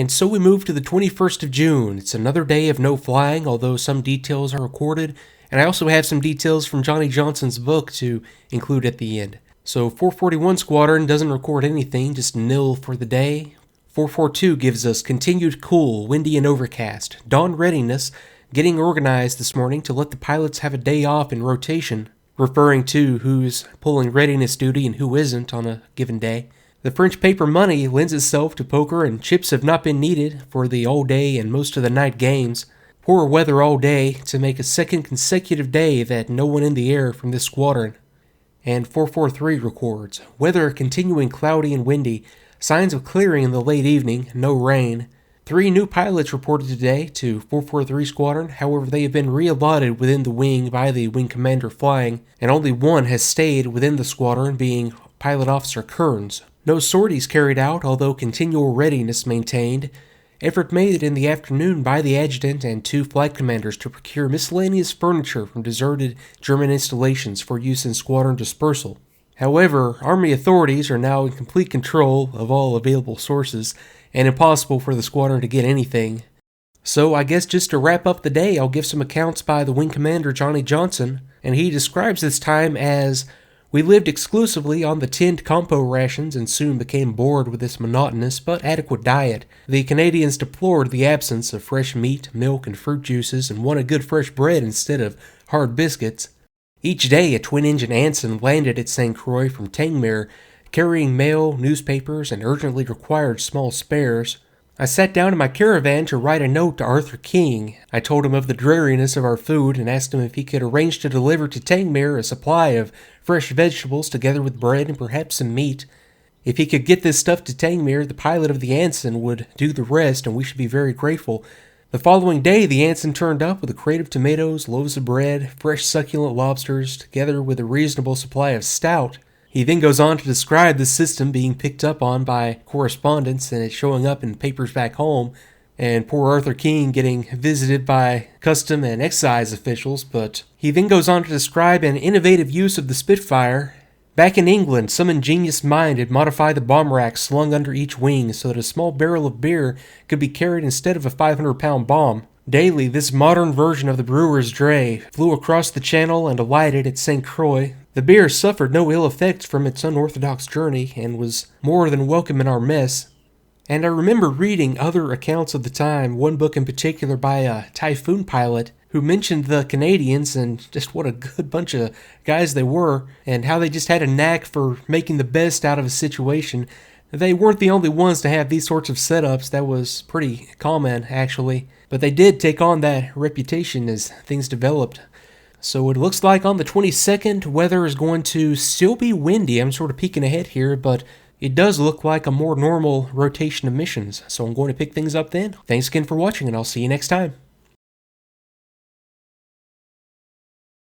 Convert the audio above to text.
And so we move to the 21st of June. It's another day of no flying, although some details are recorded, and I also have some details from Johnny Johnson's book to include at the end. So 441 Squadron doesn't record anything, just nil for the day. 442 gives us continued cool, windy and overcast. Dawn readiness, getting organized this morning to let the pilots have a day off in rotation, referring to who's pulling readiness duty and who isn't on a given day. The French paper money lends itself to poker, and chips have not been needed for the all-day and most of the night games. Poor weather all day to make a second consecutive day that no one in the air from this squadron. And 443 records, weather continuing cloudy and windy, signs of clearing in the late evening, no rain. 3 new pilots reported today to 443 Squadron, however they have been reallotted within the wing by the wing commander flying, and only one has stayed within the squadron, being Pilot Officer Kearns. No sorties carried out, although continual readiness maintained. Effort made in the afternoon by the adjutant and 2 flight commanders to procure miscellaneous furniture from deserted German installations for use in squadron dispersal. However, Army authorities are now in complete control of all available sources, and impossible for the squadron to get anything. So I guess just to wrap up the day, I'll give some accounts by the wing commander Johnny Johnson, and he describes this time as, "We lived exclusively on the tinned compo rations and soon became bored with this monotonous but adequate diet. The Canadians deplored the absence of fresh meat, milk, and fruit juices and wanted good fresh bread instead of hard biscuits. Each day a twin-engine Anson landed at St. Croix from Tangmere, carrying mail, newspapers, and urgently required small spares. I sat down in my caravan to write a note to Arthur King. I told him of the dreariness of our food and asked him if he could arrange to deliver to Tangmere a supply of fresh vegetables together with bread and perhaps some meat. If he could get this stuff to Tangmere, the pilot of the Anson would do the rest and we should be very grateful." The following day, the Anson turned up with a crate of tomatoes, loaves of bread, fresh succulent lobsters, together with a reasonable supply of stout. He then goes on to describe the system being picked up on by correspondents and it showing up in papers back home, and poor Arthur King getting visited by custom and excise officials, but he then goes on to describe an innovative use of the Spitfire. Back in England, some ingenious mind had modified the bomb rack slung under each wing so that a small barrel of beer could be carried instead of a 500-pound bomb. Daily, this modern version of the brewer's dray flew across the channel and alighted at St. Croix. The beer suffered no ill effects from its unorthodox journey and was more than welcome in our mess. And I remember reading other accounts of the time, one book in particular by a Typhoon pilot who mentioned the Canadians and just what a good bunch of guys they were, and how they just had a knack for making the best out of a situation. They weren't the only ones to have these sorts of setups. That was pretty common, actually. But they did take on that reputation as things developed. So it looks like on the 22nd, weather is going to still be windy. I'm sort of peeking ahead here, but it does look like a more normal rotation of missions. So I'm going to pick things up then. Thanks again for watching, and I'll see you next time.